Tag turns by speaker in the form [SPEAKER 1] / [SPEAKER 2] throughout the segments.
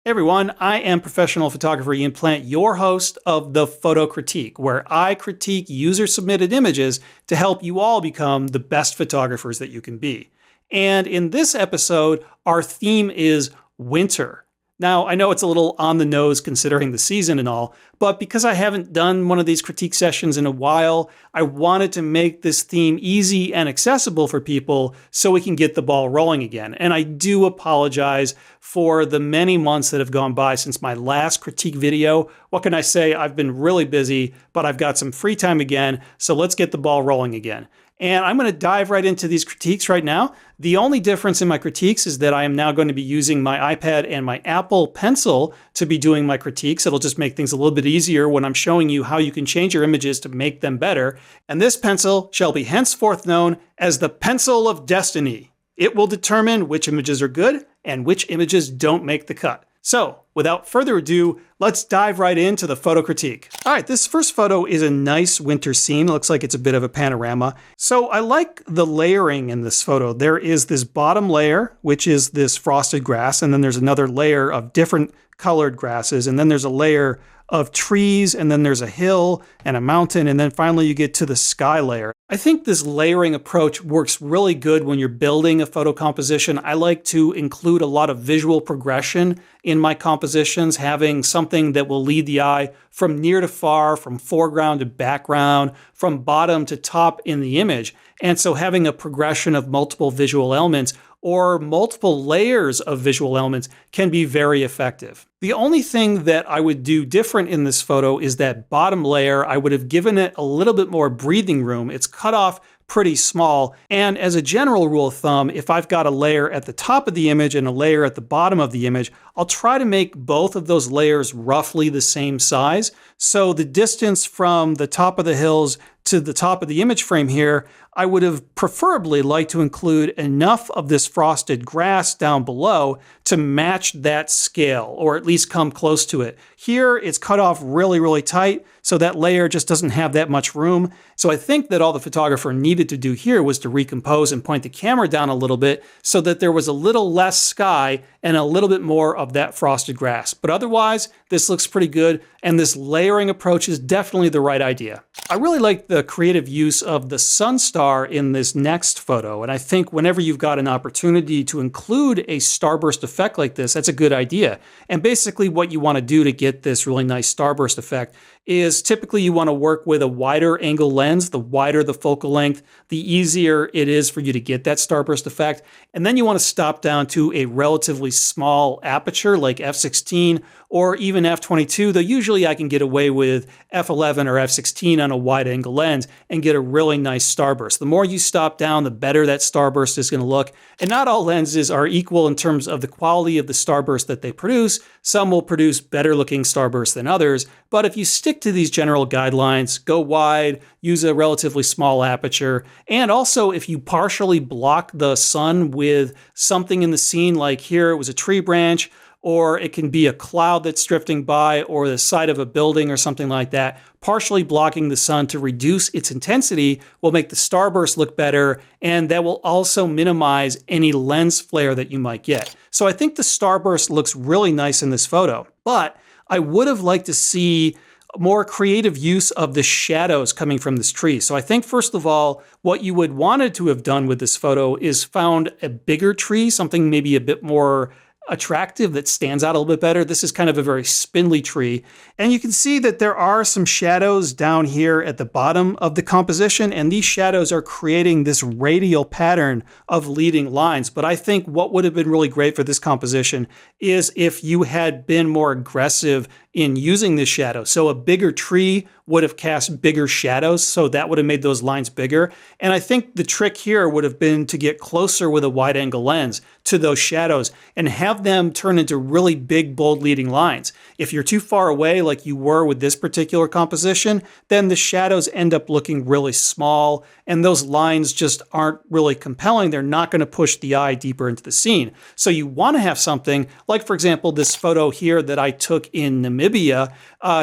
[SPEAKER 1] Hey everyone, I am professional photographer Ian Plant, your host of The Photo Critique, where I critique user-submitted images to help you all become the best photographers that you can be. And in this episode, our theme is winter. Now, I know it's a little on the nose considering the season and all, but because I haven't done one of these critique sessions in a while, I wanted to make this theme easy and accessible for people so we can get the ball rolling again. And I do apologize for the many months that have gone by since my last critique video. What can I say? I've been really busy, but I've got some free time again, so let's get the ball rolling again. And I'm going to dive right into these critiques right now. The only difference in my critiques is that I am now going to be using my iPad and my Apple Pencil to be doing my critiques. It'll just make things a little bit easier when I'm showing you how you can change your images to make them better. And this pencil shall be henceforth known as the Pencil of Destiny. It will determine which images are good and which images don't make the cut. So, without further ado, let's dive right into the photo critique. All right, this first photo is a nice winter scene. It looks like it's a bit of a panorama. So I like the layering in this photo. There is this bottom layer, which is this frosted grass, and then there's another layer of different colored grasses, and then there's a layer of trees, and then there's a hill and a mountain, and then finally you get to the sky layer. I think this layering approach works really good when you're building a photo composition. I like to include a lot of visual progression in my compositions, having something that will lead the eye from near to far, from foreground to background, from bottom to top in the image. And so having a progression of multiple visual elements or multiple layers of visual elements can be very effective. The only thing that I would do different in this photo is that bottom layer. I would have given it a little bit more breathing room. It's cut off pretty small. And as a general rule of thumb, if I've got a layer at the top of the image and a layer at the bottom of the image, I'll try to make both of those layers roughly the same size. So the distance from the top of the hills to the top of the image frame here, I would have preferably liked to include enough of this frosted grass down below to match that scale, or at least come close to it. Here, it's cut off really, really tight, so that layer just doesn't have that much room. So I think that all the photographer needed to do here was to recompose and point the camera down a little bit so that there was a little less sky and a little bit more of that frosted grass. But otherwise, this looks pretty good, and this layering approach is definitely the right idea. I really like the creative use of the sun star in this next photo, and I think whenever you've got an opportunity to include a starburst effect like this, that's a good idea. And basically what you want to do to get this really nice starburst effect is typically you want to work with a wider angle lens. The wider the focal length, the easier it is for you to get that starburst effect. And then you want to stop down to a relatively small aperture like f/16 or even f/22, though usually I can get away with f/11 or f/16 on a wide angle lens and get a really nice starburst. The more you stop down, the better that starburst is going to look. And not all lenses are equal in terms of the quality of the starburst that they produce. Some will produce better looking starbursts than others, but if you stick to these general guidelines, go wide, use a relatively small aperture, and also if you partially block the sun with something in the scene, like here it was a tree branch, or it can be a cloud that's drifting by, or the side of a building or something like that. Partially blocking the sun to reduce its intensity will make the starburst look better, and that will also minimize any lens flare that you might get. So I think the starburst looks really nice in this photo, but I would have liked to see more creative use of the shadows coming from this tree. So I think, first of all, what you would wanted to have done with this photo is found a bigger tree, something maybe a bit more attractive that stands out a little bit better. This is kind of a very spindly tree. And you can see that there are some shadows down here at the bottom of the composition, and these shadows are creating this radial pattern of leading lines. But I think what would have been really great for this composition is if you had been more aggressive in using this shadow. So a bigger tree would have cast bigger shadows, so that would have made those lines bigger. And I think the trick here would have been to get closer with a wide angle lens to those shadows and have them turn into really big, bold leading lines. If you're too far away, like you were with this particular composition, then the shadows end up looking really small, and those lines just aren't really compelling. They're not going to push the eye deeper into the scene. So you want to have something like, for example, this photo here that I took in Namibia.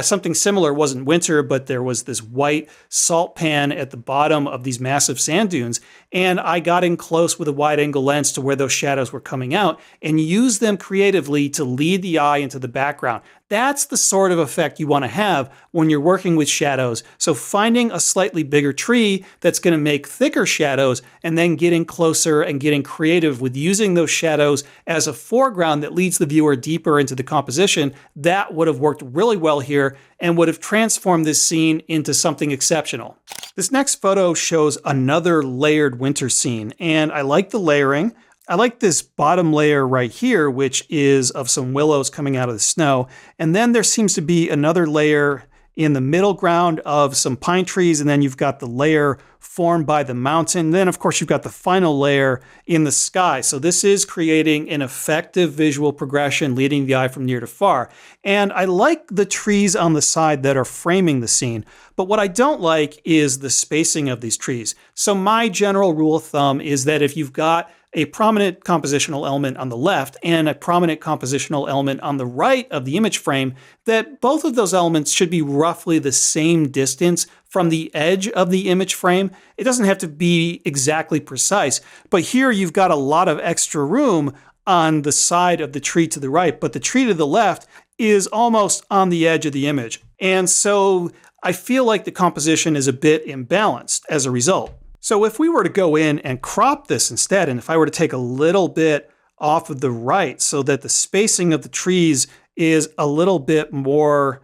[SPEAKER 1] Something similar. Wasn't winter, but there was this white salt pan at the bottom of these massive sand dunes. And I got in close with a wide angle lens to where those shadows were coming out and used them creatively to lead the eye into the background. That's the sort of effect you want to have when you're working with shadows. So finding a slightly bigger tree that's going to make thicker shadows and then getting closer and getting creative with using those shadows as a foreground that leads the viewer deeper into the composition, that would have worked really well here and would have transformed this scene into something exceptional. This next photo shows another layered winter scene, and I like the layering. I like this bottom layer right here, which is of some willows coming out of the snow. And then there seems to be another layer in the middle ground of some pine trees. And then you've got the layer formed by the mountain. Then, of course, you've got the final layer in the sky. So this is creating an effective visual progression, leading the eye from near to far. And I like the trees on the side that are framing the scene. But what I don't like is the spacing of these trees. So my general rule of thumb is that if you've got a prominent compositional element on the left and a prominent compositional element on the right of the image frame, that both of those elements should be roughly the same distance from the edge of the image frame. It doesn't have to be exactly precise, but here you've got a lot of extra room on the side of the tree to the right, but the tree to the left is almost on the edge of the image. And so I feel like the composition is a bit imbalanced as a result. So if we were to go in and crop this instead, and if I were to take a little bit off of the right so that the spacing of the trees is a little bit more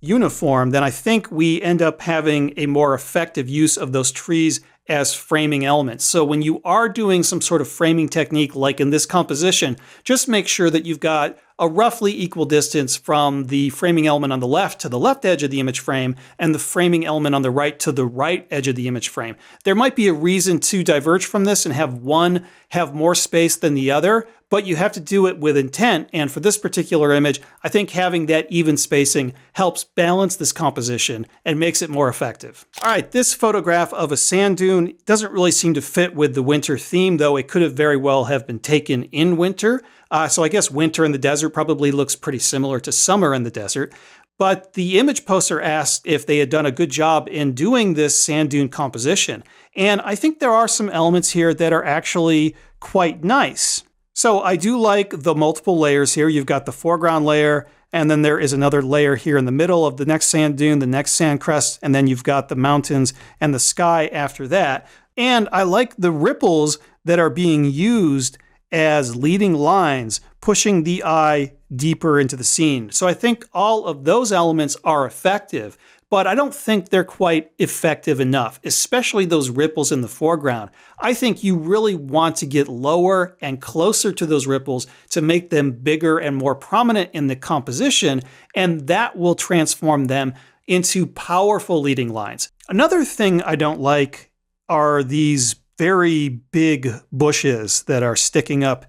[SPEAKER 1] uniform, then I think we end up having a more effective use of those trees as framing elements. So when you are doing some sort of framing technique, like in this composition, just make sure that you've got a roughly equal distance from the framing element on the left to the left edge of the image frame and the framing element on the right to the right edge of the image frame. There might be a reason to diverge from this and have one have more space than the other, but you have to do it with intent. And for this particular image, I think having that even spacing helps balance this composition and makes it more effective. All right, this photograph of a sand dune doesn't really seem to fit with the winter theme, though it could have very well have been taken in winter. So I guess winter in the desert probably looks pretty similar to summer in the desert. But the image poster asked if they had done a good job in doing this sand dune composition. And I think there are some elements here that are actually quite nice. So I do like the multiple layers here. You've got the foreground layer, and then there is another layer here in the middle of the next sand dune, the next sand crest, and then you've got the mountains and the sky after that. And I like the ripples that are being used as leading lines, pushing the eye deeper into the scene. So I think all of those elements are effective, but I don't think they're quite effective enough, especially those ripples in the foreground. I think you really want to get lower and closer to those ripples to make them bigger and more prominent in the composition, and that will transform them into powerful leading lines. Another thing I don't like are these very big bushes that are sticking up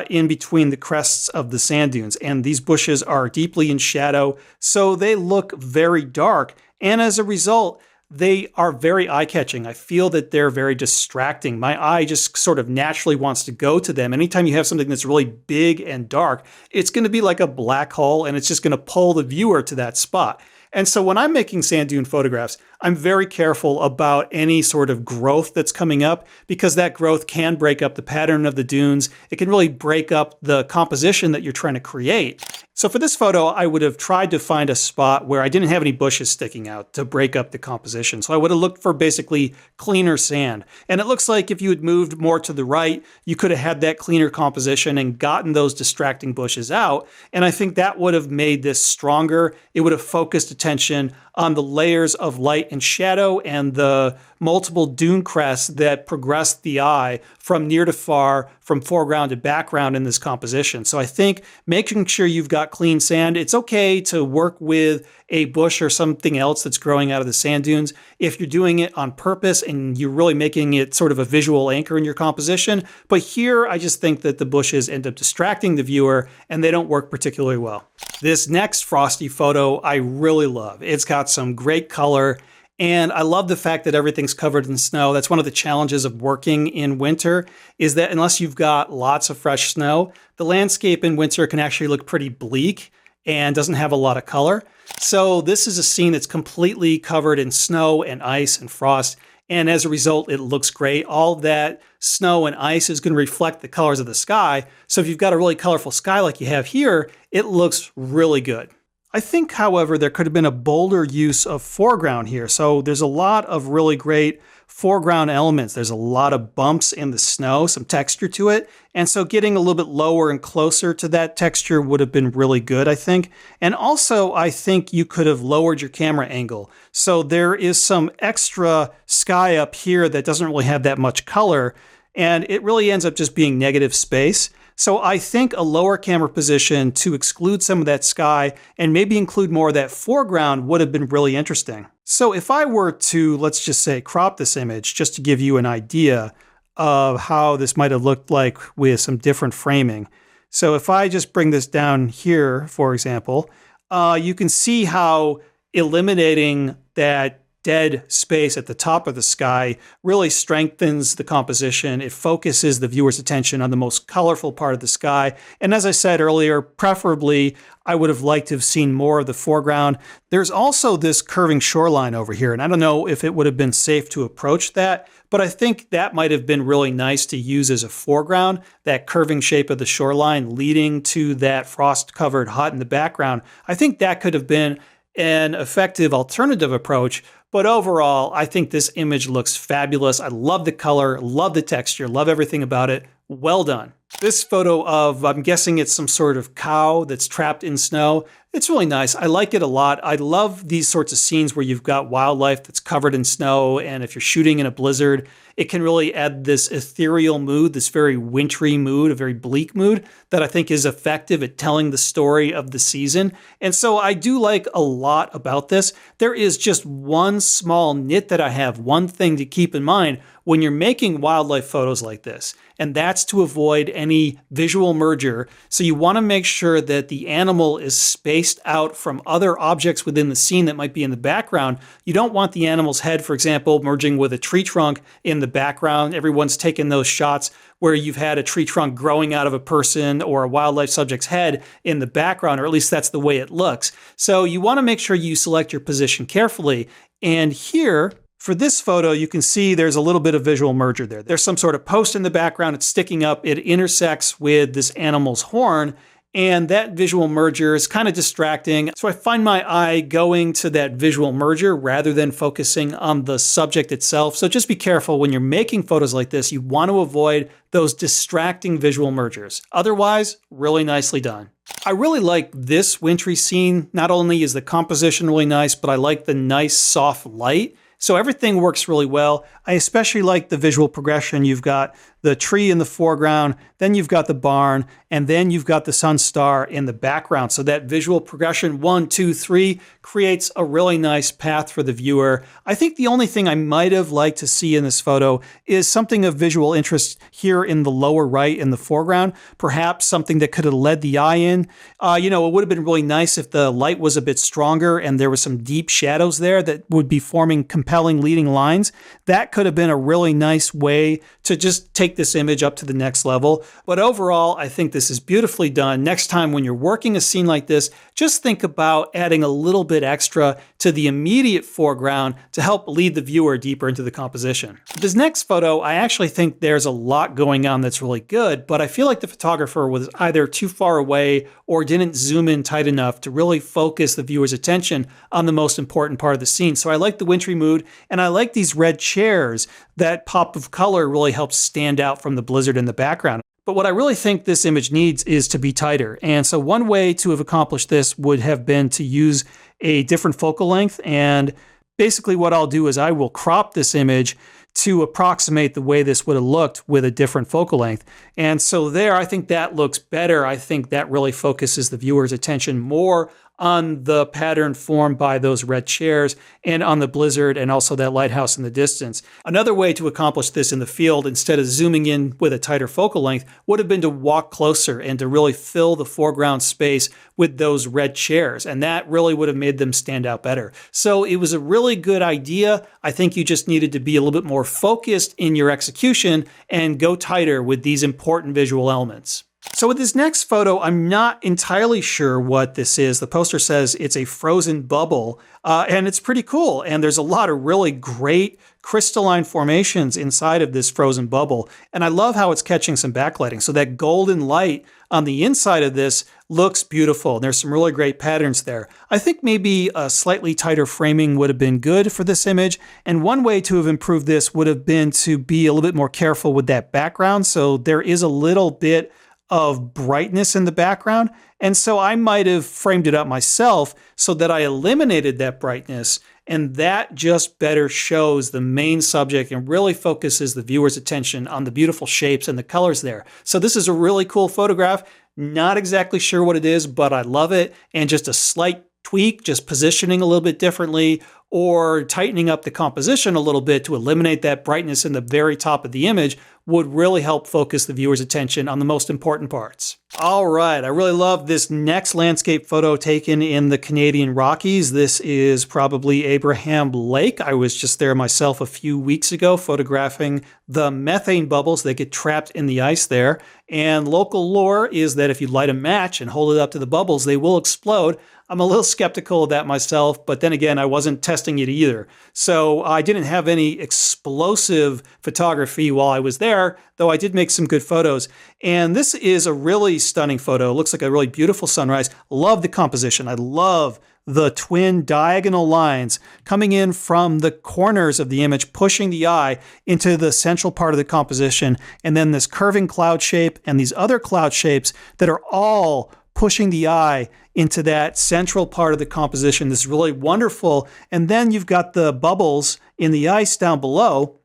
[SPEAKER 1] in between the crests of the sand dunes. And these bushes are deeply in shadow, so they look very dark. And as a result, they are very eye-catching. I feel that they're very distracting. My eye just sort of naturally wants to go to them. Anytime you have something that's really big and dark, it's going to be like a black hole, and it's just going to pull the viewer to that spot. And so when I'm making sand dune photographs, I'm very careful about any sort of growth that's coming up, because that growth can break up the pattern of the dunes. It can really break up the composition that you're trying to create. So for this photo, I would have tried to find a spot where I didn't have any bushes sticking out to break up the composition. So I would have looked for basically cleaner sand. And it looks like if you had moved more to the right, you could have had that cleaner composition and gotten those distracting bushes out. And I think that would have made this stronger. It would have focused attention on the layers of light and shadow and the multiple dune crests that progress the eye from near to far, from foreground to background in this composition. So I think making sure you've got clean sand, it's okay to work with a bush or something else that's growing out of the sand dunes if you're doing it on purpose and you're really making it sort of a visual anchor in your composition. But here, I just think that the bushes end up distracting the viewer and they don't work particularly well. This next frosty photo I really love. It's got some great color, and I love the fact that everything's covered in snow. That's one of the challenges of working in winter, is that unless you've got lots of fresh snow, the landscape in winter can actually look pretty bleak. and doesn't have a lot of color. So this is a scene that's completely covered in snow and ice and frost. And as a result, it looks great. All that snow and ice is going to reflect the colors of the sky. So if you've got a really colorful sky like you have here, it looks really good. I think, however, there could have been a bolder use of foreground here. So there's a lot of really great foreground elements. There's a lot of bumps in the snow, some texture to it. And so getting a little bit lower and closer to that texture would have been really good, I think. And also, I think you could have lowered your camera angle. So there is some extra sky up here that doesn't really have that much color. And it really ends up just being negative space. So I think a lower camera position to exclude some of that sky and maybe include more of that foreground would have been really interesting. So if I were to, let's just say, crop this image just to give you an idea of how this might have looked like with some different framing. So if I just bring this down here, for example, you can see how eliminating that dead space at the top of the sky really strengthens the composition. It focuses the viewer's attention on the most colorful part of the sky. And as I said earlier, preferably, I would have liked to have seen more of the foreground. There's also this curving shoreline over here, and I don't know if it would have been safe to approach that, but I think that might have been really nice to use as a foreground, that curving shape of the shoreline leading to that frost-covered hut in the background. I think that could have been an effective alternative approach. But overall, I think this image looks fabulous. I love the color, love the texture, love everything about it. Well done. This photo of, I'm guessing it's some sort of cow that's trapped in snow. It's really nice. I like it a lot. I love these sorts of scenes where you've got wildlife that's covered in snow, and if you're shooting in a blizzard, it can really add this ethereal mood, this very wintry mood, a very bleak mood that I think is effective at telling the story of the season. And so I do like a lot about this. There is just one small nit that I have, one thing to keep in mind when you're making wildlife photos like this, and that's to avoid any visual merger. So you want to make sure that the animal is spaced out from other objects within the scene that might be in the background. You don't want the animal's head, for example, merging with a tree trunk in the background. Everyone's taken those shots where you've had a tree trunk growing out of a person or a wildlife subject's head in the background, or at least that's the way it looks. So you want to make sure you select your position carefully. And here, for this photo, you can see there's a little bit of visual merger there. There's some sort of post in the background. It's sticking up. It intersects with this animal's horn. And that visual merger is kind of distracting. So I find my eye going to that visual merger rather than focusing on the subject itself. So just be careful when you're making photos like this. You want to avoid those distracting visual mergers. Otherwise, really nicely done. I really like this wintry scene. Not only is the composition really nice, but I like the nice soft light. So everything works really well. I especially like the visual progression. You've got the tree in the foreground, then you've got the barn, and then you've got the sun star in the background. So that visual progression, 1, 2, 3, creates a really nice path for the viewer. I think the only thing I might have liked to see in this photo is something of visual interest here in the lower right in the foreground. Perhaps something that could have led the eye in. It would have been really nice if the light was a bit stronger and there was some deep shadows there that would be forming compelling leading lines. That could have been a really nice way to just take this image up to the next level. But overall, I think this is beautifully done. Next time when you're working a scene like this, just think about adding a little bit extra to the immediate foreground to help lead the viewer deeper into the composition. This next photo, I actually think there's a lot going on that's really good, but I feel like the photographer was either too far away or didn't zoom in tight enough to really focus the viewer's attention on the most important part of the scene. So I like the wintry mood, and I like these red chairs. That pop of color really helps stand out from the blizzard in the background. But what I really think this image needs is to be tighter. And so one way to have accomplished this would have been to use a different focal length. And basically what I'll do is I will crop this image to approximate the way this would have looked with a different focal length. And so there, I think that looks better. I think that really focuses the viewer's attention more on the pattern formed by those red chairs and on the blizzard and also that lighthouse in the distance. Another way to accomplish this in the field, instead of zooming in with a tighter focal length, would have been to walk closer and to really fill the foreground space with those red chairs. And that really would have made them stand out better. So it was a really good idea. I think you just needed to be a little bit more focused in your execution and go tighter with these important visual elements. So with this next photo, I'm not entirely sure what this is. The poster says it's a frozen bubble, and it's pretty cool. And there's a lot of really great crystalline formations inside of this frozen bubble. And I love how it's catching some backlighting. So that golden light on the inside of this looks beautiful. There's some really great patterns there. I think maybe a slightly tighter framing would have been good for this image. And one way to have improved this would have been to be a little bit more careful with that background. So there is a little bit of brightness in the background. And so I might have framed it up myself so that I eliminated that brightness, and that just better shows the main subject and really focuses the viewer's attention on the beautiful shapes and the colors there. So this is a really cool photograph. Not exactly sure what it is, but I love it. And just a slight tweak, just positioning a little bit differently or tightening up the composition a little bit to eliminate that brightness in the very top of the image would really help focus the viewer's attention on the most important parts. All right, I really love this next landscape photo taken in the Canadian Rockies. This is probably Abraham Lake. I was just there myself a few weeks ago photographing the methane bubbles that get trapped in the ice there. And local lore is that if you light a match and hold it up to the bubbles, they will explode. I'm a little skeptical of that myself, but then again, I wasn't testing it either. So I didn't have any explosive photography while I was there, though I did make some good photos. And this is a really stunning photo. It looks like a really beautiful sunrise. Love the composition. I love the twin diagonal lines coming in from the corners of the image, pushing the eye into the central part of the composition. And then this curving cloud shape and these other cloud shapes that are all pushing the eye into that central part of the composition. This is really wonderful. And then you've got the bubbles in the ice down below,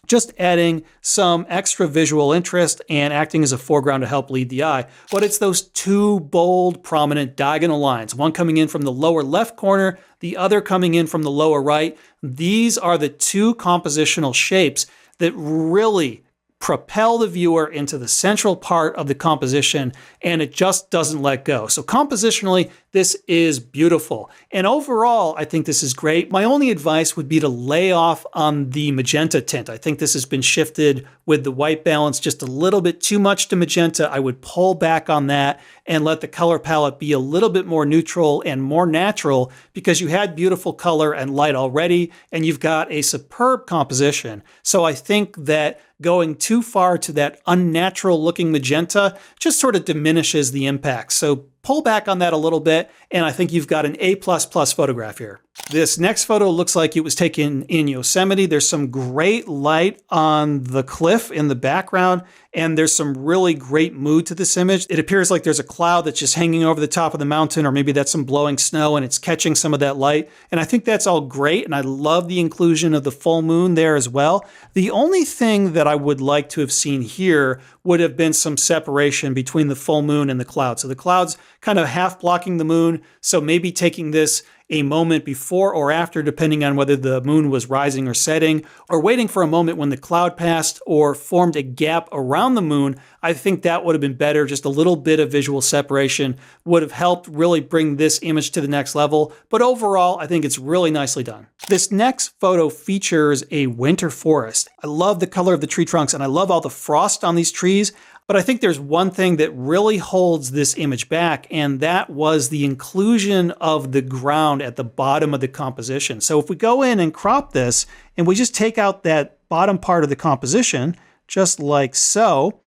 [SPEAKER 1] just adding some extra visual interest and acting as a foreground to help lead the eye. But it's those two bold, prominent diagonal lines, one coming in from the lower left corner, the other coming in from the lower right. These are the two compositional shapes that really propel the viewer into the central part of the composition, and it just doesn't let go. So compositionally, this is beautiful. And overall, I think this is great. My only advice would be to lay off on the magenta tint. I think this has been shifted with the white balance just a little bit too much to magenta. I would pull back on that and let the color palette be a little bit more neutral and more natural, because you had beautiful color and light already, and you've got a superb composition. So I think that going too far to that unnatural looking magenta just sort of diminishes the impact. So pull back on that a little bit, and I think you've got an A++ photograph here. This next photo looks like it was taken in Yosemite. There's some great light on the cliff in the background, and there's some really great mood to this image. It appears like there's a cloud that's just hanging over the top of the mountain, or maybe that's some blowing snow and it's catching some of that light. And I think that's all great, and I love the inclusion of the full moon there as well. The only thing that I would like to have seen here would have been some separation between the full moon and the cloud. So the cloud's kind of half blocking the moon, so maybe taking this a moment before or after, depending on whether the moon was rising or setting, or waiting for a moment when the cloud passed or formed a gap around the moon. I think that would have been better. Just a little bit of visual separation would have helped really bring this image to the next level. But overall, I think it's really nicely done. This next photo features a winter forest. I love the color of the tree trunks, and I love all the frost on these trees. But I think there's one thing that really holds this image back, and that was the inclusion of the ground at the bottom of the composition. So if we go in and crop this, and we just take out that bottom part of the composition, just like so,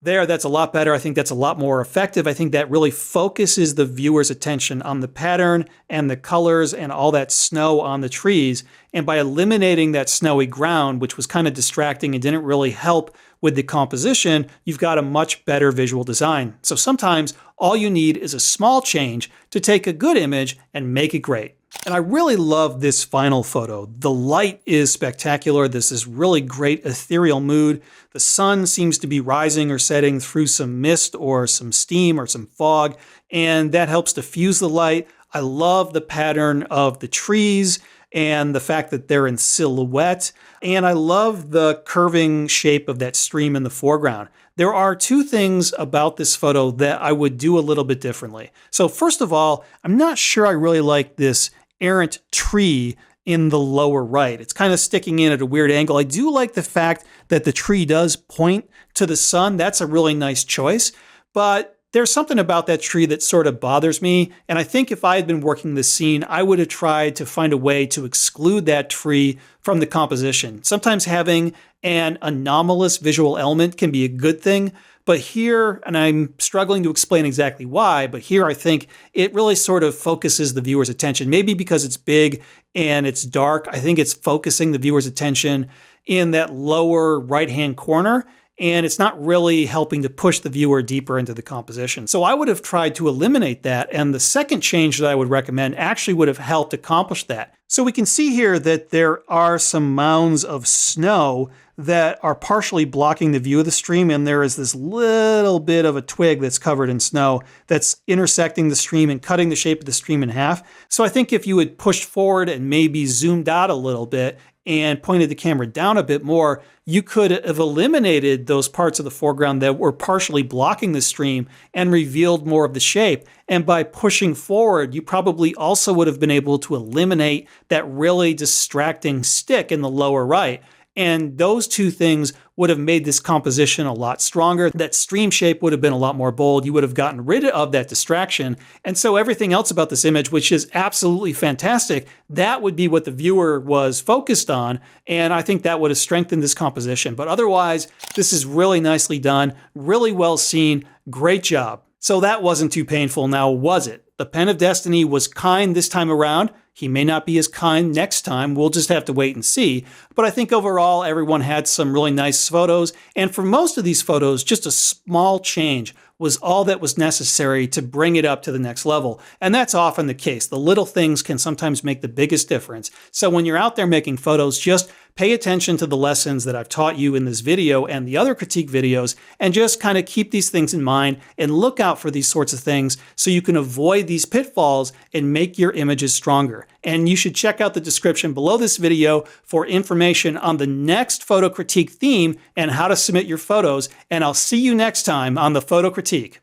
[SPEAKER 1] there, that's a lot better. I think that's a lot more effective. I think that really focuses the viewer's attention on the pattern and the colors and all that snow on the trees. And by eliminating that snowy ground, which was kind of distracting and didn't really help with the composition, you've got a much better visual design. So sometimes all you need is a small change to take a good image and make it great. And I really love this final photo. The light is spectacular. This is really great ethereal mood. The sun seems to be rising or setting through some mist or some steam or some fog, and that helps diffuse the light. I love the pattern of the trees and the fact that they're in silhouette. And I love the curving shape of that stream in the foreground. There are two things about this photo that I would do a little bit differently. So first of all, I'm not sure I really like this errant tree in the lower right. It's kind of sticking in at a weird angle. I do like the fact that the tree does point to the sun. That's a really nice choice. But there's something about that tree that sort of bothers me, and I think if I had been working this scene, I would have tried to find a way to exclude that tree from the composition. Sometimes having an anomalous visual element can be a good thing, but here, and I'm struggling to explain exactly why, but here I think it really sort of focuses the viewer's attention. Maybe because it's big and it's dark, I think it's focusing the viewer's attention in that lower right-hand corner, and it's not really helping to push the viewer deeper into the composition. So I would have tried to eliminate that, and the second change that I would recommend actually would have helped accomplish that. So we can see here that there are some mounds of snow that are partially blocking the view of the stream, and there is this little bit of a twig that's covered in snow that's intersecting the stream and cutting the shape of the stream in half. So I think if you had pushed forward and maybe zoomed out a little bit and pointed the camera down a bit more, you could have eliminated those parts of the foreground that were partially blocking the stream and revealed more of the shape. And by pushing forward, you probably also would have been able to eliminate that really distracting stick in the lower right. And those two things would have made this composition a lot stronger. That stream shape would have been a lot more bold. You would have gotten rid of that distraction. And so everything else about this image, which is absolutely fantastic, that would be what the viewer was focused on. And I think that would have strengthened this composition. But otherwise, this is really nicely done, really well seen. Great job. So that wasn't too painful now, was it? The Pen of Destiny was kind this time around. He may not be as kind next time. We'll just have to wait and see. But I think overall, everyone had some really nice photos. And for most of these photos, just a small change was all that was necessary to bring it up to the next level. And that's often the case. The little things can sometimes make the biggest difference. So when you're out there making photos, just pay attention to the lessons that I've taught you in this video and the other critique videos, and just kind of keep these things in mind and look out for these sorts of things so you can avoid these pitfalls and make your images stronger. And you should check out the description below this video for information on the next photo critique theme and how to submit your photos. And I'll see you next time on the Photo Critique.